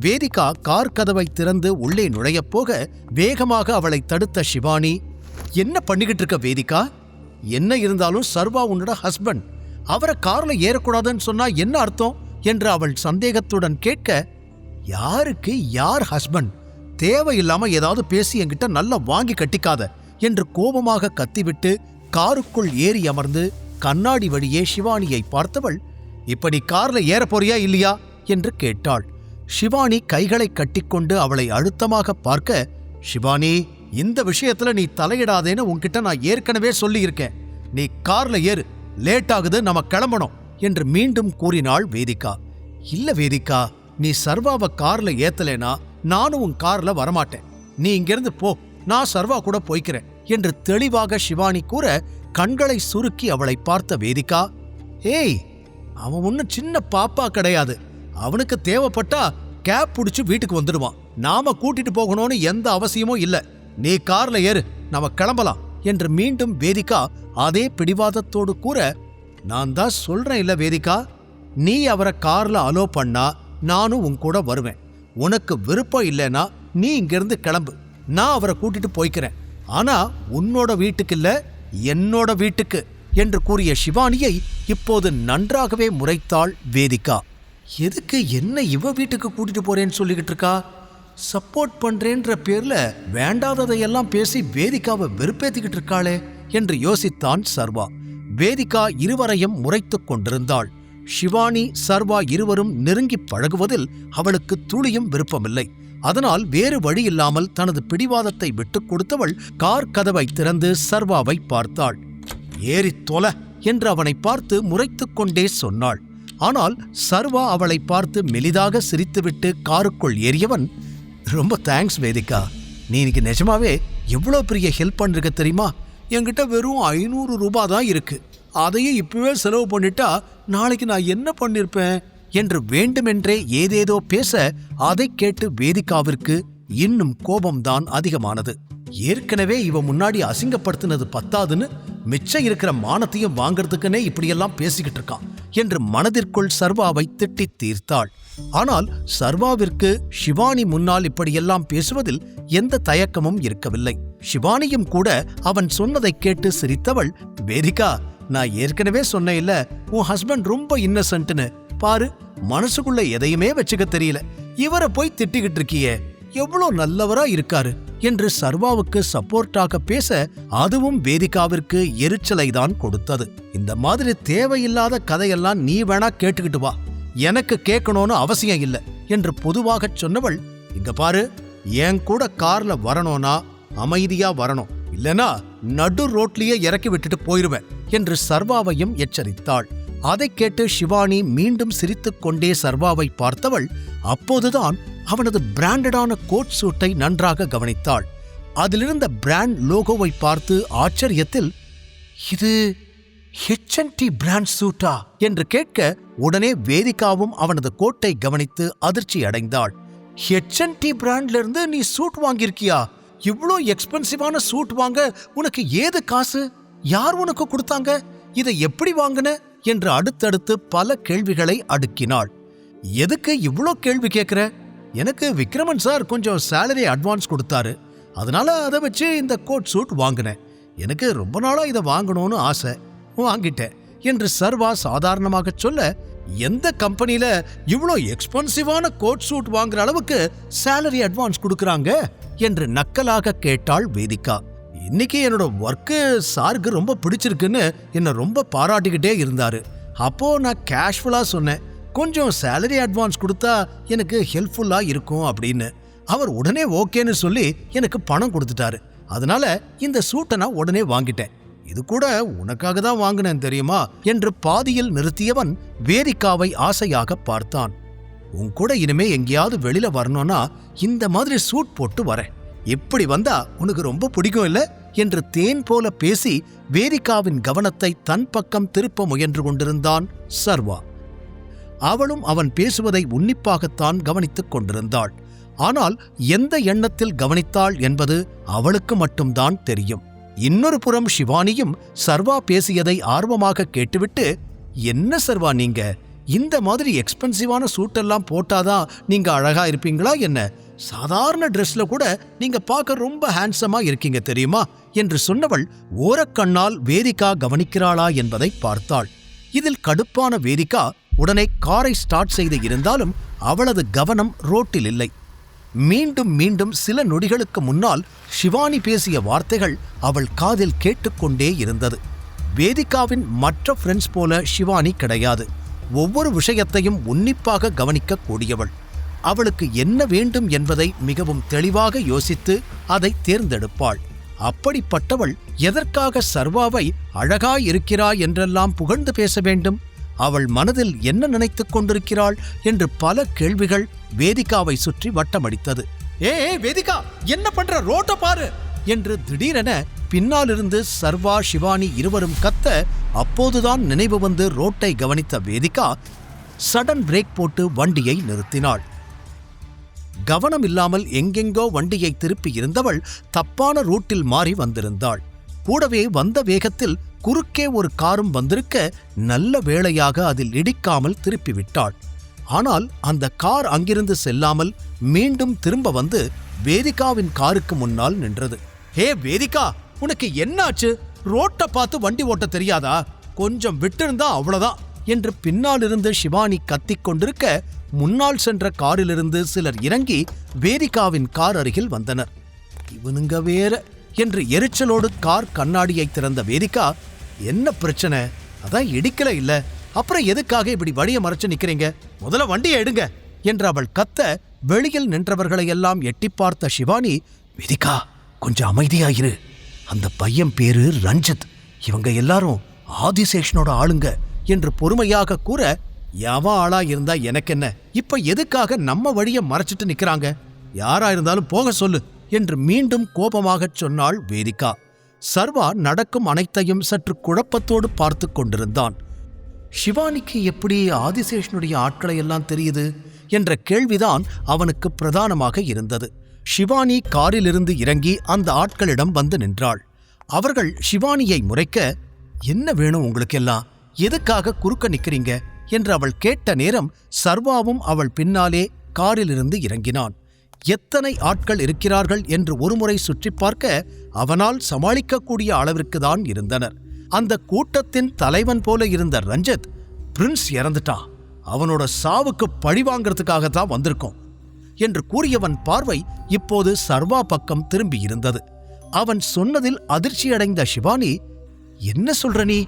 Vedika car கதவை திறந்து உள்ளே நுழையப் போக வேகமாக அவளை தடுத்த ஷிவானி, என்ன பண்ணிக்கிட்டு இருக்க வேதிகா? என்ன இருந்தாலும் சர்வா உன்னோட ஹஸ்பண்ட், அவரை கார்ல ஏறக்கூடாதுன்னு சொன்னா என்ன அர்த்தம் என்று அவள் சந்தேகத்துடன் கேட்க, யாருக்கு யார் ஹஸ்பண்ட்? தேவையில்லாம ஏதாவது பேசி என்கிட்ட நல்லா வாங்கி கட்டிக்காத என்று கோபமாக கத்திவிட்டு காருக்குள் ஏறி அமர்ந்து கண்ணாடி வழியே ஷிவானியை பார்த்தவள், இப்ப நீ கார்ல ஏற போறியா இல்லையா என்று கேட்டாள். ஷிவானி கைகளை கட்டிக்கொண்டு அவளை அழுத்தமாக பார்க்க, ஷிவானி, இந்த விஷயத்துல நீ தலையிடாதேன்னு உன்கிட்ட நான் ஏற்கனவே சொல்லியிருக்கேன். நீ கார்ல ஏறு, லேட் ஆகுது, நம்ம கிளம்பணும் என்று மீண்டும் கூறினாள் வேதிகா. இல்ல வேதிகா, நீ சர்வாவை கார்ல ஏத்தலேனா நானும் உன் கார்ல வரமாட்டேன். நீ இங்கிருந்து போ, நான் சர்வா கூட போய்க்கிறேன் என்று தெளிவாக ஷிவானி கூற கண்களை சுருக்கி அவளை பார்த்த வேதிகா, ஏய், அவன் ஒன்னும் சின்ன பாப்பா கிடையாது. அவனுக்கு தேவைப்பட்டா கேப் பிடிச்சு வீட்டுக்கு வந்துடுவான். நாம கூட்டிட்டு போகணும்னு எந்த அவசியமும் இல்ல. நீ கார்ல ஏறு, நம்ம கிளம்பலாம் என்று மீண்டும் வேதிகா அதே பிடிவாதத்தோடு கூற, நான் தான் சொல்றேன் இல்ல வேதிகா, நீ அவரை கார்ல அலோ பண்ணா நானும் உன் கூட வருவேன். உனக்கு விருப்பம் இல்லைன்னா நீ இங்கிருந்து கிளம்பு, நான் அவரை கூட்டிட்டு போய்க்கிறேன். ஆனா உன்னோட வீட்டுக்கு இல்ல, என்னோட வீட்டுக்கு என்று கூறிய ஷிவானியை இப்போது நன்றாகவே முறைத்தாள் வேதிகா. எதுக்கு என்ன இவ வீட்டுக்கு கூட்டிட்டு போறேன்னு சொல்லிக்கிட்டு இருக்கா? சப்போர்ட் பண்றேன்ற பேர்ல வேண்டாததையெல்லாம் பேசி வேதிகாவை வெறுப்பேத்திக்கிட்டு இருக்காளே என்று யோசித்தான் சர்வா. வேதிகா இருவரையும் முறைத்துக் கொண்டிருந்தாள். ஷிவானி, சர்வா இருவரும் நெருங்கி பழகுவதில் அவளுக்கு துளியும் விருப்பமில்லை. அதனால் வேறு வழியில்லாமல் தனது பிடிவாதத்தை விட்டுக் கொடுத்தவள் கார் கதவை திறந்து சர்வாவை பார்த்தாள். ஏறி தொல என்று அவனை பார்த்து முறைத்துக் கொண்டே சொன்னாள். ஆனால் சர்வா அவளை பார்த்து மெலிதாக சிரித்துவிட்டு காருக்குள் ஏறியவன், ரொம்ப தேங்க்ஸ் வேதிகா, நீ இன்னைக்கு நிஜமாவே எவ்வளோ பெரிய ஹெல்ப் பண்ணிருக்க தெரியுமா? என்கிட்ட வெறும் 500 ரூபாய் தான் இருக்கு, அதையும் இப்பவே செலவு பண்ணிட்டா நாளைக்கு நான் என்ன பண்ணிருப்பேன் என்று வேண்டுமென்றே ஏதேதோ பேச அதை கேட்டு வேதிகாவிற்கு இன்னும் கோபம்தான் அதிகமானது. ஏற்கனவே இவ முன்னாடி அசிங்கப்படுத்தினது பத்தாதுன்னு மிச்சம் இருக்கிற மானத்தையும் வாங்கறதுக்குன்னே இப்படியெல்லாம் பேசிக்கிட்டு இருக்கான் என்று மனதிற்குள் சர்வாவை திட்டி தீர்த்தாள். ஆனால் சர்வாவிற்கு ஷிவானி முன்னால் இப்படியெல்லாம் பேசுவதில் எந்த தயக்கமும் இருக்கவில்லை. ஷிவானியும் கூட அவன் சொன்னதை கேட்டு சிரித்தவள், வேதிகா, நான் ஏற்கனவே சொன்னேன் இல்ல, உன் ஹஸ்பண்ட் ரொம்ப இன்னசென்ட்னு. பாரு, மனசுக்குள்ள எதையுமே வச்சுக்க தெரியல, இவரை போய் திட்டிக்கிட்டு இருக்கியே, எவ்வளோ நல்லவரா இருக்காரு என்று சர்வாவுக்கு சப்போர்ட்டாக பேச அதுவும் வேதிகாவிற்கு எரிச்சலை தான் கொடுத்தது. இந்த மாதிரி தேவையில்லாத கதையெல்லாம் நீ வேணா கேட்டுக்கிட்டு வா, எனக்கு கேட்கணும்னு அவசியம் இல்லை என்று பொதுவாக சொன்னவள், இங்க பாரு, என் கூட கார்ல வரணும்னா அமைதியா வரணும், இல்லனா நடு ரோட்லயே இறக்கி விட்டுட்டு போயிருவேன் என்று சர்வாவையும் எச்சரித்தாள். அதை கேட்டு ஷிவானி மீண்டும் சிரித்துக் கொண்டே சர்வாவை பார்த்தவள் அப்போதுதான் அவனது பிராண்டடான கோட் சூட்டை நன்றாக கவனித்தாள். அதிலிருந்த பிராண்ட் லோகோவை பார்த்து ஆச்சரியத்தில், இது H&T பிராண்ட் சூட்டா என்று கேட்க உடனே வேதிகாவும் அவனது கோட்டை கவனித்து அதிர்ச்சி அடைந்தாள். H&T பிராண்ட்ல இருந்து நீ சூட் வாங்கியிருக்கியா? இவ்ளோ எக்ஸ்பென்சிவான சூட் வாங்க உனக்கு ஏது காசு? யார் உனக்கு கொடுத்தாங்க? இதை எப்படி வாங்கின என்று அடுத்தடுத்து பல கேள்விகளை அடுக்கினாள். எதுக்கு இவ்ளோ கேள்வி கேட்கிற? எனக்கு விக்ரமன் சார் கொஞ்சம் சேலரி அட்வான்ஸ் கொடுத்தாரு, அதனால அதை வச்சு இந்த கோட் சூட் வாங்கினேன். எனக்கு ரொம்ப நாளா இதை வாங்கணும்னு ஆசை, வாங்கிட்டேன் என்று சர்வா சாதாரணமாக சொல்ல, எந்த கம்பெனியில இவ்ளோ எக்ஸ்பென்சிவான கோட் சூட் வாங்குற அளவுக்கு சேலரி அட்வான்ஸ் கொடுக்கறாங்க என்று நக்கலாக கேட்டாள் வேதிகா. இன்னைக்கு என்னோட ஒர்க்கு சாருக்கு ரொம்ப பிடிச்சிருக்குன்னு என்ன ரொம்ப பாராட்டிக்கிட்டே இருந்தாரு. அப்போ நான் கேஷுவலா சொன்னேன், கொஞ்சம் சேலரி அட்வான்ஸ் கொடுத்தா எனக்கு ஹெல்ப்ஃபுல்லா இருக்கும் அப்படின்னு. அவர் உடனே ஓகேன்னு சொல்லி எனக்கு பணம் கொடுத்துட்டாரு. அதனால இந்த சூட்டை நான் உடனே வாங்கிட்டேன். இது கூட உனக்காக தான் வாங்கினேன் தெரியுமா என்று பாதியில் நிறுத்தியவன் வேதிகாவை ஆசையாக பார்த்தான். உன் கூட இனிமே எங்கேயாவது வெளியில வரணும்னா இந்த மாதிரி சூட் போட்டு வரேன், இப்படி வந்தா உனக்கு ரொம்ப பிடிக்கும் இல்ல என்று தேன் போல பேசி வேதிகாவின் கவனத்தை தன் பக்கம் திருப்ப முயன்று கொண்டிருந்தான் சர்வா. அவளும் அவன் பேசுவதை உன்னிப்பாகத்தான் கவனித்துக் கொண்டிருந்தாள். ஆனால் எந்த எண்ணத்தில் கவனித்தாள் என்பது அவளுக்கு மட்டும்தான் தெரியும். இன்னொரு புறம் ஷிவானியும் சர்வா பேசியதை ஆர்வமாக கேட்டுவிட்டு, என்ன சர்வா நீங்க இந்த மாதிரி எக்ஸ்பென்சிவான சூட்டெல்லாம் போட்டாதான் நீங்க அழகா இருப்பீங்களா என்ன? சாதாரண ட்ரெஸ்ல கூட நீங்க பார்க்க ரொம்ப ஹேண்ட்ஸமா இருக்கீங்க தெரியுமா என்று சொன்னவள் ஓரக்கண்ணால் வேதிகா கவனிக்கிறாளா என்பதை பார்த்தாள். இதில் கடுப்பான வேதிகா உடனே காரை ஸ்டார்ட் செய்து இருந்தாலும் அவளது கவனம் ரோட்டில் இல்லை. மீண்டும் மீண்டும் சில நொடிகளுக்கு முன்னால் ஷிவானி பேசிய வார்த்தைகள் அவள் காதில் கேட்டுக்கொண்டே இருந்தது. வேதிகாவின் மற்ற ஃப்ரெண்ட்ஸ் போல ஷிவானி கிடையாது. ஒவ்வொரு விஷயத்தையும் உன்னிப்பாக கவனிக்க கூடியவள். அவளுக்கு என்ன வேண்டும் என்பதை மிகவும் தெளிவாக யோசித்து அதை தேர்ந்தெடுப்பாள். அப்படிப்பட்டவள் எதற்காக சர்வாவை அழகாயிருக்கிறாய் என்றெல்லாம் புகழ்ந்து பேச வேண்டும்? அவள் மனதில் என்ன நினைத்துக் கொண்டிருக்கிறாள் என்று பல கேள்விகள் வேதிகாவை சுற்றி வட்டமடித்தது. ஏ வேதிகா, என்ன பண்ற? ரோட்ட பாரு என்று திடீரென பின்னாலிருந்து சர்வா ஷிவானி இருவரும் கத்த, அப்போதுதான் நினைவு வந்து ரோட்டை கவனித்த வேதிகா சடன் பிரேக் போட்டு வண்டியை நிறுத்தினாள். கவனம் இல்லாமல் எங்கெங்கோ வண்டியை திருப்பி இருந்தவள் தப்பான ரூட்டில் மாறி வந்திருந்தாள். கூடவே வந்த வேகத்தில் குறுக்கே ஒரு காரும் வந்திருக்க நல்ல வேளையாக அதில் இடிக்காமல் திருப்பிவிட்டாள். ஆனால் அந்த கார் அங்கிருந்து செல்லாமல் மீண்டும் திரும்ப வந்து வேதிகாவின் காருக்கு முன்னால் நின்றது. ஹே வேதிகா, உனக்கு என்னாச்சு? ரோட்டை பார்த்து வண்டி ஓட்ட தெரியாதா? கொஞ்சம் விட்டிருந்தா அவ்வளவுதான் என்று பின்னாலிருந்து ஷிவானி கத்திக் கொண்டிருக்க முன்னால் சென்ற காரிலிருந்து சிலர் இறங்கி வேதிகாவின் கார் அருகில் வந்தனர். இவனுங்க வேற என்று எரிச்சலோடு கார் கண்ணாடியை திறந்த வேதிகா, என்ன பிரச்சனை? அதான் இடிக்கல இல்ல, அப்புறம் எதுக்காக இப்படி வழியை மறைச்சு நிக்கிறீங்க? முதல்ல வண்டியை எடுங்க என்று அவள் கத்த, வெளியில் நின்றவர்களையெல்லாம் எட்டி பார்த்த ஷிவானி, வேதிகா கொஞ்சம் அமைதியாயிரு, அந்த பையன் பேரு ரஞ்சித், இவங்க எல்லாரும் ஆதிசேஷனோட ஆளுங்க என்று பொறுமையாக கூற, எவன் ஆளா இருந்தா எனக்கென்ன, இப்ப எதுக்காக நம்ம வழியை மறைச்சிட்டு நிக்கிறாங்க? யாரா இருந்தாலும் போக சொல்லு என்று மீண்டும் கோபமாகச் சொன்னாள் வேதிகா. சர்வா நடக்கும் அனைத்தையும் சற்று குழப்பத்தோடு பார்த்து கொண்டிருந்தான். ஷிவானிக்கு எப்படி ஆதிசேஷனுடைய ஆட்களை எல்லாம் தெரியுது என்ற கேள்விதான் அவனுக்கு பிரதானமாக இருந்தது. ஷிவானி காரிலிருந்து இறங்கி அந்த ஆட்களிடம் வந்து நின்றாள். அவர்கள் ஷிவானியை முறைக்க, என்ன வேணும் உங்களுக்கெல்லாம்? எதுக்காக குறுக்க நிக்கிறீங்க என்று அவள் கேட்ட நேரம் சர்வாவும் அவள் பின்னாலே காரிலிருந்து இறங்கினான். எத்தனை ஆட்கள் இருக்கிறார்கள் என்று ஒருமுறை சுற்றி பார்க்க அவனால் சமாளிக்கக்கூடிய அளவிற்கு தான் இருந்தனர். அந்த கூட்டத்தின் தலைவன் போல இருந்த ரஞ்சித், பிரின்ஸ் இறந்துட்டான், அவனோட சாவுக்கு பழி வாங்கிறதுக்காகத்தான் வந்திருக்கோம் என்று கூறியவன் பார்வை இப்போது சர்வா பக்கம் திரும்பி இருந்தது. அவன் சொன்னதில் அதிர்ச்சியடைந்த ஷிவானி, என்ன சொல்ற நீ?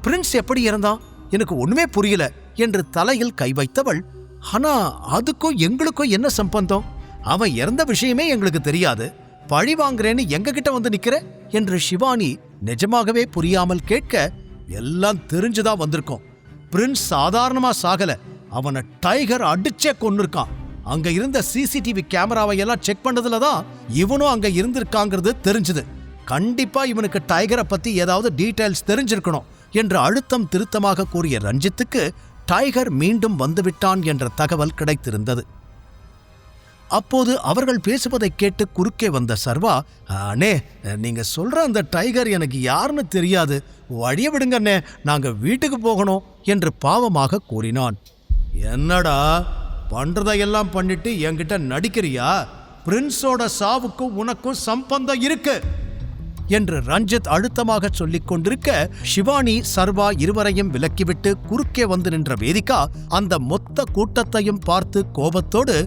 பிரின்ஸ் எப்படி இறந்தான்? எனக்கு ஒண்ணுமே புரியல என்று தலையில் கை வைத்தவள், ஆனா அதுக்கும் எங்களுக்கும் என்ன சம்பந்தம்? அவன் இறந்த விஷயமே எங்களுக்கு தெரியாது, பழி வாங்குறேன்னு எங்க கிட்ட வந்து நிக்கிற என்று ஷிவானி நிஜமாகவே புரியாமல் கேட்க, எல்லாம் தெரிஞ்சுதான் வந்திருக்கோம். பிரின்ஸ் சாதாரணமா சாகல, அவனை டைகர் அடிச்சே கொன்னிருக்கான். அங்க இருந்த சிசிடிவி கேமராவை எல்லாம் செக் பண்ணதுலதான் இவனும் அங்க இருந்திருக்காங்கிறது தெரிஞ்சுது. கண்டிப்பா இவனுக்கு டைகரை பத்தி ஏதாவது டீடைல்ஸ் தெரிஞ்சிருக்கணும் என்று அழுத்தம் திருத்தமாக கூறிய ரஞ்சித்துக்கு டைகர் மீண்டும் வந்துவிட்டான் என்ற தகவல் கிடைத்திருந்தது. அப்போது அவர்கள் பேசுவதை கேட்டு குறுக்கே வந்த சர்வா, அண்ணே நீங்க சொல்ற அந்த டைகர் எனக்கு யாருன்னு தெரியாது, வழிய விடுங்கண்ணே, நாங்க வீட்டுக்கு போகணும் என்று பாவமாக கூறினான். என்னடா பண்றதையெல்லாம் பண்ணிட்டு என்கிட்ட நடிக்கிறியா? பிரின்ஸோட சாவுக்கும் உனக்கும் சம்பந்தம் இருக்கு என்று ரஞ்சித் அழுத்தமாக சொல்லிக் கொண்டிருக்க, ஷிவானி சர்வா இருவரையும் விலக்கிவிட்டு குறுக்கே வந்து நின்ற வேதிகா அந்த மொத்த கூட்டத்தையும் பார்த்து கோபத்தோடு,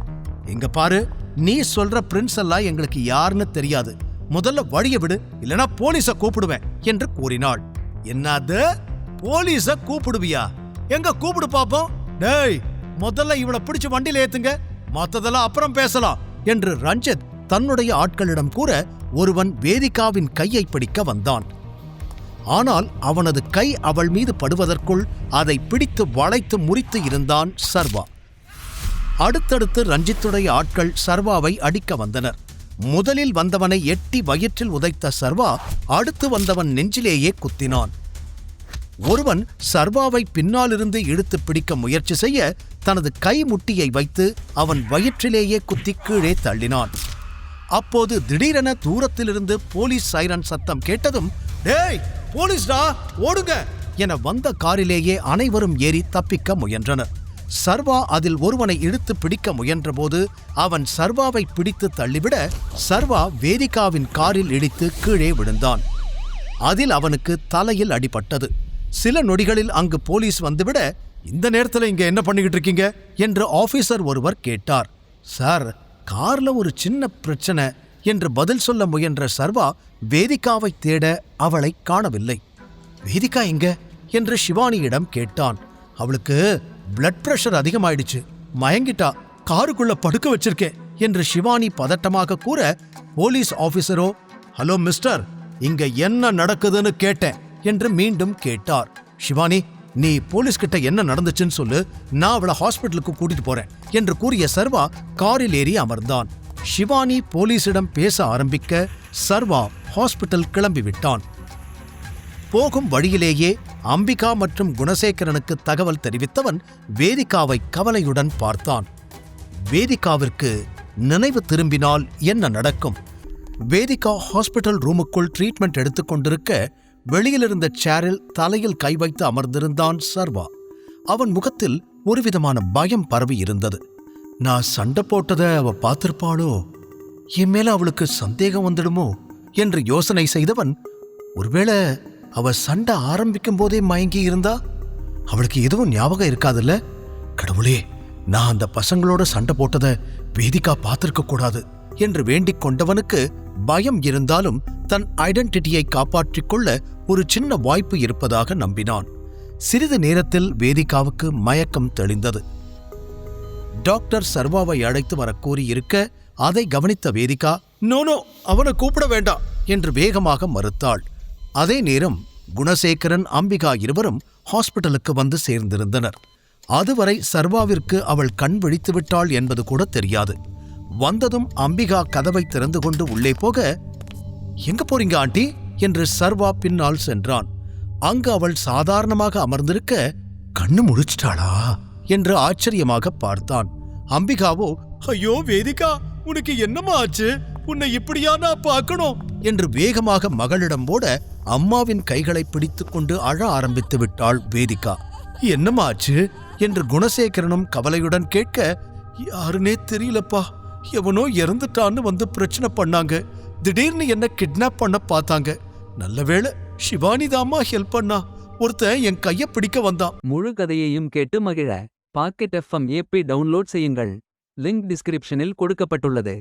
இங்க பாரு, நீ சொல்ற பிரின்ஸ் எல்லாம் எங்களுக்கு யாருன்னு தெரியாது, முதல்ல வழிய விடு, இல்லனா போலீஸ கூப்பிடுவேன் என்று கூறினாள். என்னது, போலீஸ கூப்பிடுவியா? எங்க கூப்பிடு பாப்போம். டேய், முதல்ல இவளை பிடிச்சு வண்டியில ஏத்துங்க, மத்ததெல்லாம் அப்புறம் பேசலாம் என்று ரஞ்சித் தன்னுடைய ஆட்களிடம் கூற, ஒருவன் வேதிகாவின் கையை பிடிக்க வந்தான். ஆனால் அவனது கை அவள் மீது படுவதற்குள் அதை பிடித்து வளைத்து முறித்து இருந்தான் சர்வா. அடுத்தடுத்து ரஞ்சித்துடைய ஆட்கள் சர்வாவை அடிக்க வந்தனர். முதலில் வந்தவனை எட்டி வயிற்றில் உதைத்த சர்வா அடுத்து வந்தவன் நெஞ்சிலேயே குத்தினான். ஒருவன் சர்வாவை பின்னாலிருந்து இழுத்து பிடிக்க முயற்சி செய்ய தனது கை முட்டியை வைத்து அவன் வயிற்றிலேயே குத்தி கீழே தள்ளினான். அப்போது திடீரென தூரத்திலிருந்து போலீஸ் சைரன் சத்தம் கேட்டதும், டேய் போலீஸ்டா ஓடுங்க என வந்த காரிலேயே அனைவரும் ஏறி தப்பிக்க முயன்றனர். சர்வா அதில் ஒருவனை இழுத்து பிடிக்க முயன்றபோது அவன் சர்வாவை பிடித்து தள்ளிவிட சர்வா வேதிகாவின் காரில் இடித்து கீழே விழுந்தான். அதில் அவனுக்கு தலையில் அடிபட்டது. சில நொடிகளில் அங்கு போலீஸ் வந்துவிட, இந்த நேரத்தில் இங்க என்ன பண்ணிக்கிட்டு இருக்கீங்க என்று ஆபீசர் ஒருவர் கேட்டார். சார், கார்ல ஒரு சின்ன பிரச்சனை என்று பதில் சொல்ல முயன்ற சர்வா வேதிகாவை தேட அவளை காணவில்லை. வேதிகா எங்க என்று சிவானியிடம் கேட்டான். அவளுக்கு பிளட் பிரஷர் அதிகமாயிடுச்சு, மயங்கிட்டா, காருக்குள்ள படுக்க வச்சிருக்கேன் என்று சிவானி பதட்டமாக கூற, போலீஸ் ஆபீசரோ, ஹலோ மிஸ்டர், இங்க என்ன நடக்குதுன்னு கேட்டேன் என்று மீண்டும் கேட்டார். சிவானி, நீ போலீஸ் கிட்ட என்ன நடந்துச்சுன்னு சொல்லு, நான் அவளை ஹாஸ்பிட்டலுக்கு கூட்டிட்டு போறேன் என்று கூறிய சர்வா காரில் ஏறி அமர்ந்தான். சிவானி போலீசிடம் பேச ஆரம்பிக்க சர்வா ஹாஸ்பிட்டல் கிளம்பிவிட்டான். போகும் வழியிலேயே அம்பிகா மற்றும் குணசேகரனுக்கு தகவல் தெரிவித்தவன் வேதிகாவை கவலையுடன் பார்த்தான். வேதிகாவிற்கு நினைவு திரும்பினால் என்ன நடக்கும்? வேதிகா ஹாஸ்பிட்டல் ரூமுக்குள் ட்ரீட்மெண்ட் எடுத்துக்கொண்டிருக்க வெளியிலிருந்த சேரில் தலையில் கை வைத்து அமர்ந்திருந்தான் சர்வா. அவன் முகத்தில் ஒருவிதமான பயம் பரவி இருந்தது. நான் சண்டை போட்டதை அவ பார்த்திருப்பாளோ, என் மேல அவளுக்கு சந்தேகம் வந்துடுமோ என்று யோசனை செய்தவன், ஒருவேளை அவ சண்டை ஆரம்பிக்கும் போதே மயங்கி இருந்தா அவளுக்கு எதுவும் ஞாபகம் இருக்காதுல்ல? கடவுளே, நான் அந்த பசங்களோட சண்டை போட்டதை வேதிகா பார்த்திருக்க கூடாது என்று வேண்டிக் கொண்டவனுக்கு பயம் இருந்தாலும் தன் ஐடென்டிட்டியை காப்பாற்றிக் கொள்ள ஒரு சின்ன வாய்ப்பு இருப்பதாக நம்பினான். சிறிது நேரத்தில் வேதிகாவுக்கு மயக்கம் தெளிந்தது. டாக்டர் சர்வாவை அழைத்து வர கூறியிருக்க அதை கவனித்த வேதிகா, நோ, அவனை கூப்பிட வேண்டாம் என்று வேகமாக மறுத்தாள். அதே நேரம் குணசேகரன், அம்பிகா இருவரும் ஹாஸ்பிட்டலுக்கு வந்து சேர்ந்திருந்தனர். அதுவரை சர்வாவிற்கு அவள் கண் விழித்து விட்டாள் என்பது கூட தெரியாது. வந்ததும் அம்பிகா கதவை திறந்து கொண்டு உள்ளே போக, எங்க போறீங்க ஆண்டி என்று சர்வா பின்னால் சென்றான். அங்கு அவள் சாதாரணமாக அமர்ந்திருக்க, கண்ணு முழிச்சிட்டாளா என்று ஆச்சரியமாக பார்த்தான். அம்பிகாவோ, ஐயோ வேதிகா, உனக்கு என்னமா ஆச்சு? உன்னை இப்படியா நான் பார்க்கணும் என்று வேகமாக மகளிடம் போட அம்மாவின் கைகளை பிடித்துக் கொண்டு அழ ஆரம்பித்து விட்டாள் வேதிகா. என்னமா ஆச்சு என்று குணசேகரனும் கவலையுடன் கேட்க, யாருனே தெரியலப்பா, எவனோ இறந்துட்டான்னு வந்து பிரச்சனை பண்ணாங்க. திடீர்னு என்ன கிட்னாப் பண்ண பார்த்தாங்க. நல்லவேளை சிவானிதாம்மா ஹெல்ப் பண்ணா. ஒருத்தன் என் கைய பிடிக்க வந்தான். முழு கதையையும் கேட்டு மகிழ பாக்கெட் FM ஆப்பை டவுன்லோட் செய்யுங்கள். லிங்க் டிஸ்கிரிப்ஷனில் கொடுக்கப்பட்டுள்ளது.